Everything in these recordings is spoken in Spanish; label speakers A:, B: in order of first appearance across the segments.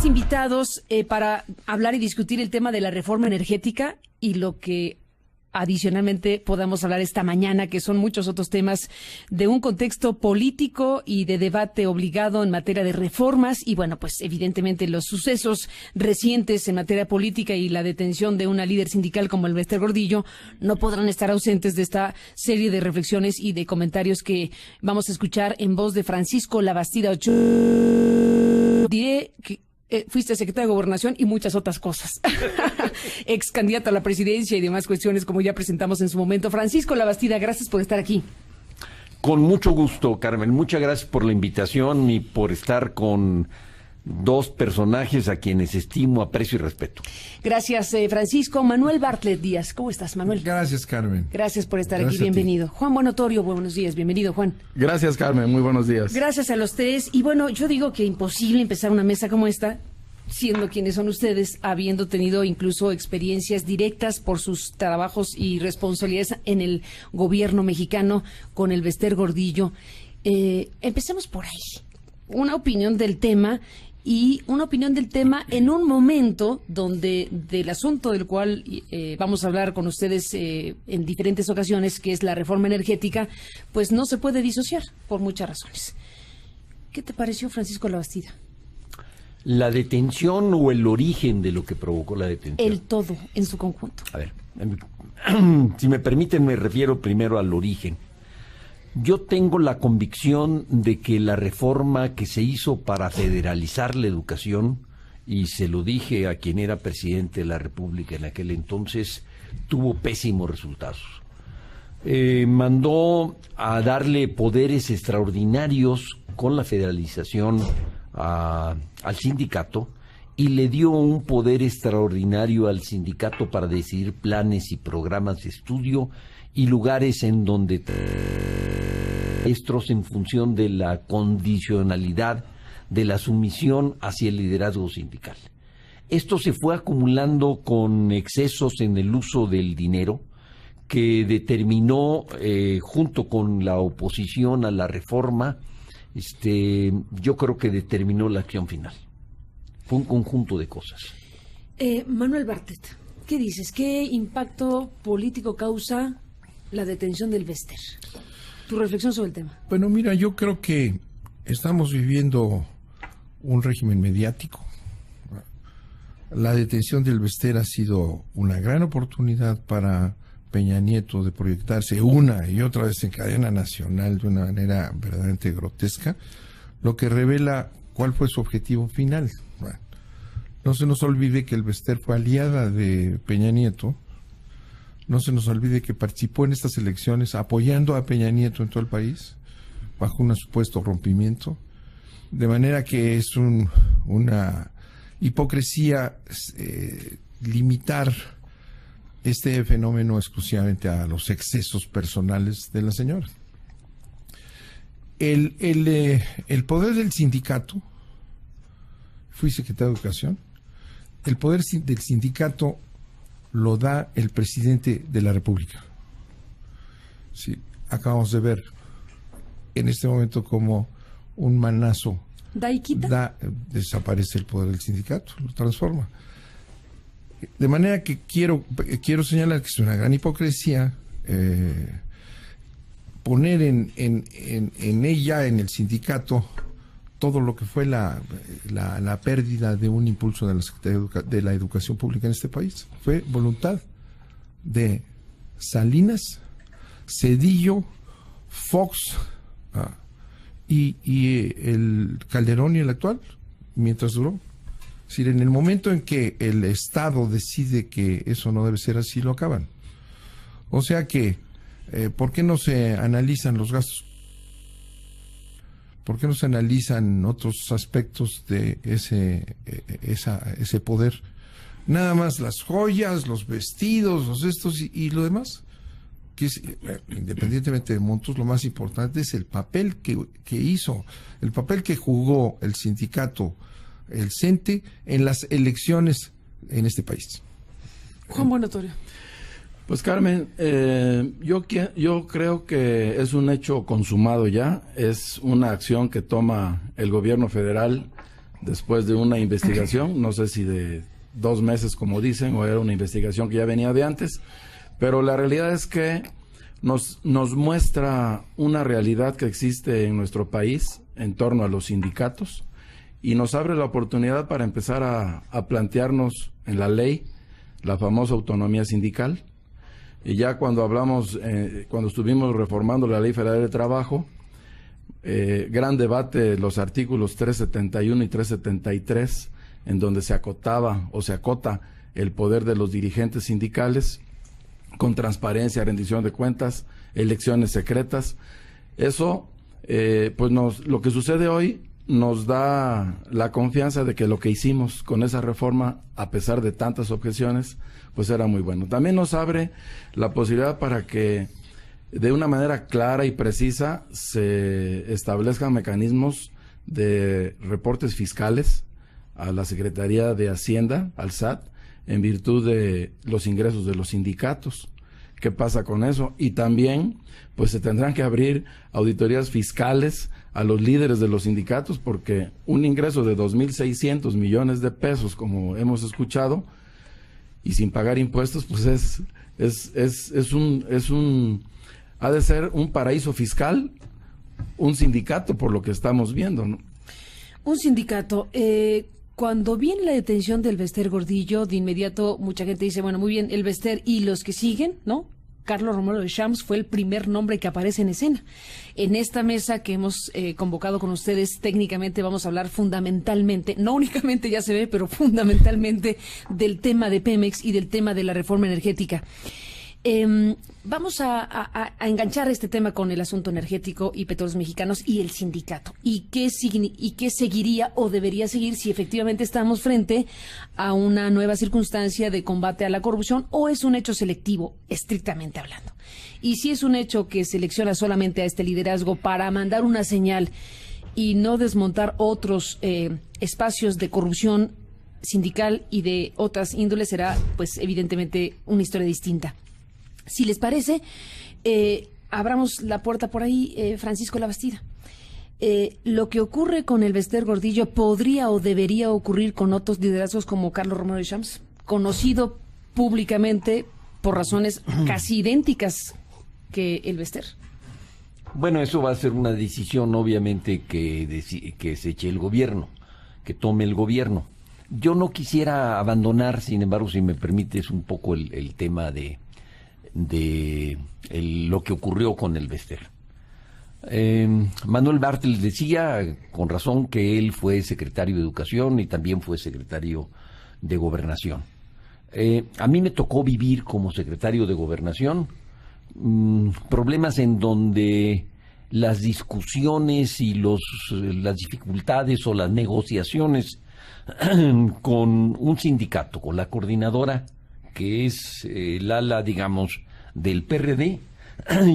A: invitados para hablar y discutir el tema de la reforma energética y lo que adicionalmente podamos hablar esta mañana, que son muchos otros temas de un contexto político y de debate obligado en materia de reformas y bueno, pues evidentemente los sucesos recientes en materia política y la detención de una líder sindical como el Bester Gordillo no podrán estar ausentes de esta serie de reflexiones y de comentarios que vamos a escuchar en voz de Francisco Labastida Ochoa. Diré que fuiste secretario de Gobernación y muchas otras cosas. Ex candidato a la presidencia y demás cuestiones como ya presentamos en su momento. Francisco Labastida, gracias por estar aquí.
B: Con mucho gusto, Carmen. Muchas gracias por la invitación y por estar con dos personajes a quienes estimo, aprecio y respeto.
A: Gracias, Francisco. Manuel Bartlett Díaz, ¿cómo estás, Manuel?
C: Gracias, Carmen.
A: Gracias por estar aquí, bienvenido. Juan Buenotorio, buenos días, bienvenido, Juan.
D: Gracias, Carmen, muy buenos días.
A: Gracias a los tres. Y bueno, yo digo que imposible empezar una mesa como esta, siendo quienes son ustedes, habiendo tenido incluso experiencias directas por sus trabajos y responsabilidades en el gobierno mexicano con el Bester Gordillo. Empecemos por ahí. Una opinión del tema en un momento donde del asunto del cual vamos a hablar con ustedes en diferentes ocasiones, que es la reforma energética, pues no se puede disociar por muchas razones. ¿Qué te pareció, Francisco Labastida?
B: ¿La detención o el origen de lo que provocó la detención?
A: El todo, en su conjunto.
B: A ver, si me permiten, me refiero primero al origen. Yo tengo la convicción de que la reforma que se hizo para federalizar la educación, y se lo dije a quien era presidente de la República en aquel entonces, tuvo pésimos resultados. Mandó a darle poderes extraordinarios con la federalización al sindicato y le dio un poder extraordinario al sindicato para decidir planes y programas de estudio y lugares en donde maestros en función de la condicionalidad de la sumisión hacia el liderazgo sindical. Esto se fue acumulando con excesos en el uso del dinero que determinó, junto con la oposición a la reforma, yo creo que determinó la acción final. Fue un conjunto de cosas.
A: Manuel Bartlett, ¿qué dices? ¿Qué impacto político causa la detención del Bester? Tu reflexión sobre el tema.
C: Bueno, mira, yo creo que estamos viviendo un régimen mediático. La detención del Bester ha sido una gran oportunidad para Peña Nieto de proyectarse una y otra vez en cadena nacional de una manera verdaderamente grotesca, lo que revela cuál fue su objetivo final. Bueno, no se nos olvide que el Bester fue aliada de Peña Nieto. No se nos olvide que participó en estas elecciones apoyando a Peña Nieto en todo el país, bajo un supuesto rompimiento. De manera que es una hipocresía limitar este fenómeno exclusivamente a los excesos personales de la señora. El poder del sindicato, fui secretario de Educación, el poder del sindicato lo da el presidente de la República. Sí, acabamos de ver en este momento como un manazo desaparece el poder del sindicato, lo transforma. De manera que quiero señalar que es una gran hipocresía poner en ella, en el sindicato, todo lo que fue la pérdida de un impulso de la Secretaría de la Educación Pública en este país. Fue voluntad de Salinas, Zedillo, Fox y el Calderón y el actual, mientras duró. Es decir, en el momento en que el Estado decide que eso no debe ser así, lo acaban. O sea que, ¿por qué no se analizan los gastos? ¿Por qué no se analizan otros aspectos de ese poder? Nada más las joyas, los vestidos, los estos y lo demás. Que es, independientemente de montos, lo más importante es el papel que hizo, el papel que jugó el sindicato, el CENTE, en las elecciones en este país.
A: Juan Buenotorio.
D: Pues Carmen, yo creo que es un hecho consumado ya, es una acción que toma el gobierno federal después de una investigación, no sé si de 2 meses como dicen, o era una investigación que ya venía de antes, pero la realidad es que nos muestra una realidad que existe en nuestro país en torno a los sindicatos y nos abre la oportunidad para empezar a plantearnos en la ley la famosa autonomía sindical. Y ya cuando hablamos, cuando estuvimos reformando la Ley Federal de Trabajo, gran debate los artículos 371 y 373, en donde se acotaba o se acota el poder de los dirigentes sindicales con transparencia, rendición de cuentas, elecciones secretas. Eso, pues lo que sucede hoy nos da la confianza de que lo que hicimos con esa reforma, a pesar de tantas objeciones, pues era muy bueno. También nos abre la posibilidad para que de una manera clara y precisa se establezcan mecanismos de reportes fiscales a la Secretaría de Hacienda, al SAT, en virtud de los ingresos de los sindicatos. ¿Qué pasa con eso? Y también, pues se tendrán que abrir auditorías fiscales a los líderes de los sindicatos, porque un ingreso de 2.600 millones de pesos, como hemos escuchado, y sin pagar impuestos, pues ha de ser un paraíso fiscal, un sindicato, por lo que estamos viendo, ¿no?
A: Un sindicato. Cuando viene la detención del Bester Gordillo, de inmediato mucha gente dice, bueno, muy bien, el Bester y los que siguen, ¿no? Carlos Romero de Champs fue el primer nombre que aparece en escena. En esta mesa que hemos convocado con ustedes, técnicamente vamos a hablar fundamentalmente, no únicamente ya se ve, pero fundamentalmente del tema de Pemex y del tema de la reforma energética. Vamos a enganchar este tema con el asunto energético y Petróleos Mexicanos y el sindicato. ¿Y qué seguiría o debería seguir si efectivamente estamos frente a una nueva circunstancia de combate a la corrupción o es un hecho selectivo, estrictamente hablando? Y si es un hecho que selecciona solamente a este liderazgo para mandar una señal y no desmontar otros espacios de corrupción sindical y de otras índoles, será pues evidentemente una historia distinta. Si les parece, abramos la puerta por ahí, Francisco Labastida. Lo que ocurre con el Bester Gordillo podría o debería ocurrir con otros liderazgos como Carlos Romero de Champs, conocido públicamente por razones casi idénticas que el Bester.
B: Bueno, eso va a ser una decisión, obviamente, que se eche el gobierno, que tome el gobierno. Yo no quisiera abandonar, sin embargo, si me permites, un poco el tema de lo que ocurrió con el Bester. Manuel Bartlett decía, con razón, que él fue secretario de Educación y también fue secretario de Gobernación. A mí me tocó vivir como secretario de Gobernación problemas en donde las discusiones y las dificultades o las negociaciones con un sindicato, con la coordinadora, que es el ala, digamos, del PRD,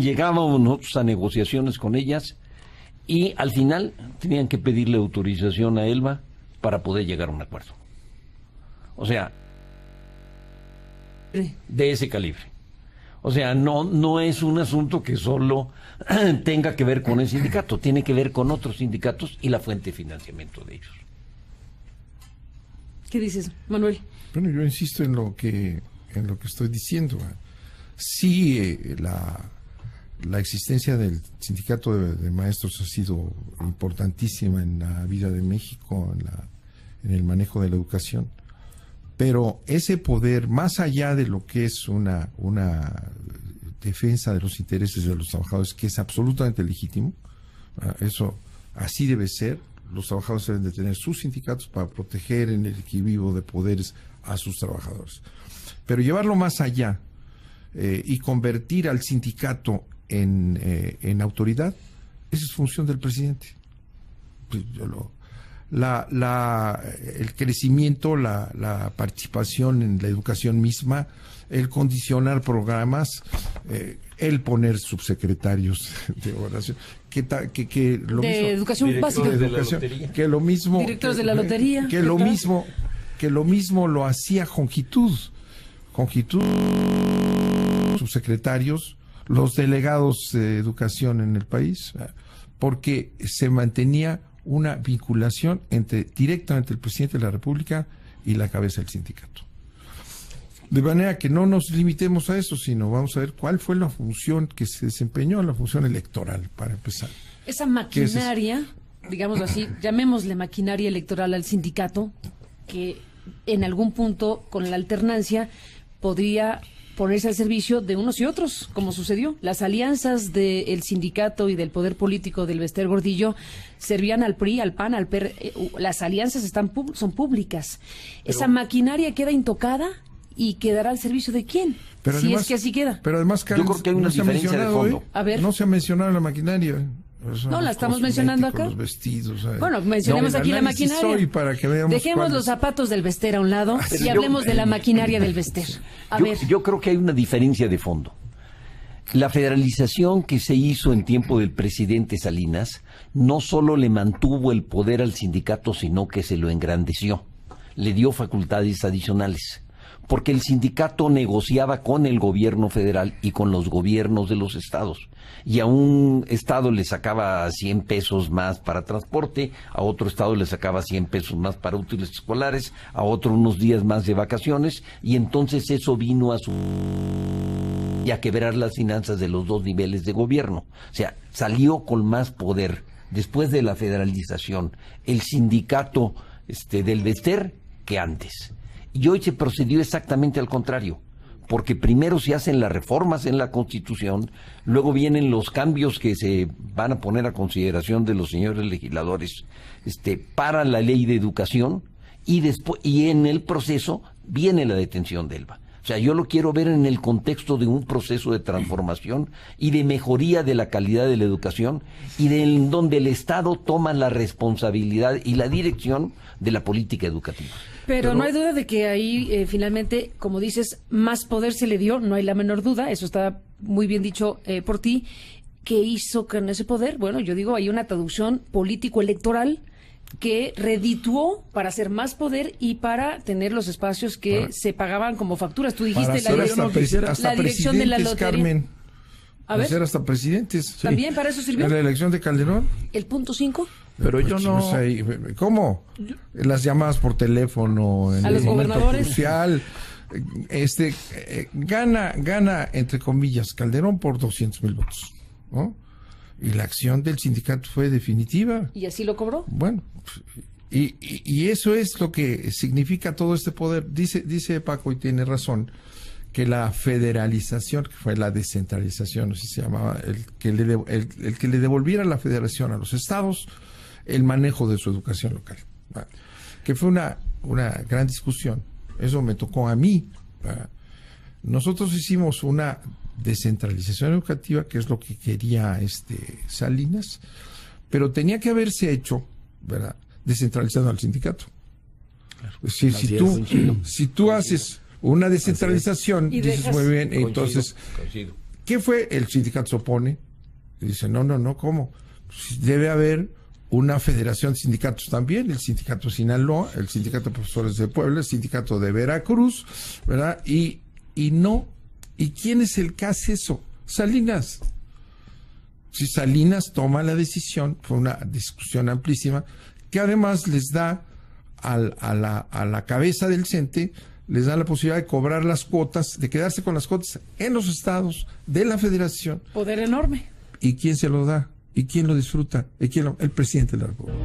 B: llegábamos nosotros a negociaciones con ellas y al final tenían que pedirle autorización a Elba para poder llegar a un acuerdo. O sea, de ese calibre. O sea, no es un asunto que solo tenga que ver con el sindicato, tiene que ver con otros sindicatos y la fuente de financiamiento de ellos.
A: ¿Qué dices, Manuel?
C: Bueno, yo insisto en lo que estoy diciendo. Sí, la existencia del sindicato de maestros ha sido importantísima en la vida de México, en el manejo de la educación, pero ese poder, más allá de lo que es una defensa de los intereses de los trabajadores, que es absolutamente legítimo, eso así debe ser. Los trabajadores deben de tener sus sindicatos para proteger en el equilibrio de poderes a sus trabajadores. Pero llevarlo más allá y convertir al sindicato en autoridad, esa es función del presidente. El crecimiento, la participación en la educación misma, el condicionar programas, el poner subsecretarios de oración, que lo
A: de
C: mismo,
A: educación básica,
C: de educación, que lo mismo,
A: directores de la lotería,
C: que lo mismo lo hacía Jongitud, subsecretarios, los delegados de educación en el país, porque se mantenía una vinculación directamente el presidente de la República y la cabeza del sindicato. De manera que no nos limitemos a eso, sino vamos a ver cuál fue la función que se desempeñó, la función electoral, para empezar.
A: Esa maquinaria, digámoslo así, llamémosle maquinaria electoral al sindicato, que en algún punto, con la alternancia, podría ponerse al servicio de unos y otros, como sucedió. Las alianzas del sindicato y del poder político del Bester Gordillo servían al PRI, al PAN, al PR. Las alianzas son públicas. ¿Esa maquinaria queda intocada y quedará al servicio de quién?
C: Pero
A: si
C: además,
A: es que así queda.
C: Pero además, Carlos,
B: yo creo que hay una diferencia de fondo.
A: A ver.
C: No se ha mencionado la maquinaria.
A: No, la estamos mencionando acá.
C: Los vestidos,
A: bueno, mencionemos aquí la maquinaria.
C: Para que veamos
A: dejemos los zapatos del Bester a un lado y hablemos de la maquinaria del Bester.
B: Yo creo que hay una diferencia de fondo. La federalización que se hizo en tiempo del presidente Salinas no solo le mantuvo el poder al sindicato, sino que se lo engrandeció. Le dio facultades adicionales. Porque el sindicato negociaba con el gobierno federal y con los gobiernos de los estados. Y a un estado le sacaba 100 pesos más para transporte, a otro estado le sacaba 100 pesos más para útiles escolares, a otro unos días más de vacaciones, y entonces eso vino y a quebrar las finanzas de los dos niveles de gobierno. O sea, salió con más poder después de la federalización el sindicato del Bester que antes. Y hoy se procedió exactamente al contrario, porque primero se hacen las reformas en la Constitución, luego vienen los cambios que se van a poner a consideración de los señores legisladores para la ley de educación, y en el proceso viene la detención de Elba. O sea, yo lo quiero ver en el contexto de un proceso de transformación y de mejoría de la calidad de la educación, y donde el Estado toma la responsabilidad y la dirección de la política educativa.
A: Pero no hay duda de que ahí finalmente, como dices, más poder se le dio, no hay la menor duda, eso está muy bien dicho por ti. ¿Qué hizo con ese poder? Bueno, yo digo, hay una traducción político-electoral que redituó para hacer más poder y para tener los espacios que se pagaban como facturas. Tú dijiste la dirección de la lotería.
C: Carmen,
A: a ver,
C: hacer hasta presidentes.
A: Sí. ¿También para eso sirvió?
C: En la elección de Calderón.
A: ¿El punto 5?
D: Pero yo no...
C: ¿Cómo? Las llamadas por teléfono, en
A: a los gobernadores
C: crucial, gana, entre comillas, Calderón por 200,000 votos, ¿no? Y la acción del sindicato fue definitiva.
A: ¿Y así lo cobró?
C: Bueno, y eso es lo que significa todo este poder. Dice Paco, y tiene razón, que la federalización, que fue la descentralización, así se llamaba, el que le devolviera la federación a los estados el manejo de su educación local, ¿verdad? Que fue una gran discusión. Eso me tocó a mí, ¿verdad? Nosotros hicimos una descentralización educativa, que es lo que quería Salinas, pero tenía que haberse hecho, ¿verdad?, descentralizando al sindicato. Claro. Es decir, si tú haces una descentralización, dices muy bien, entonces, ¿qué fue? El sindicato se opone y dice, no, ¿cómo? Pues debe haber una federación de sindicatos también, el sindicato de Sinaloa, el sindicato de profesores de Puebla, el sindicato de Veracruz, ¿verdad? Y no. ¿Y quién es el que hace eso? Salinas. Si Salinas toma la decisión, fue una discusión amplísima, que además les da a la cabeza del CENTE, les da la posibilidad de cobrar las cuotas, de quedarse con las cuotas en los estados de la federación.
A: Poder enorme.
C: ¿Y quién se lo da? ¿Y quién lo disfruta? El presidente de la República.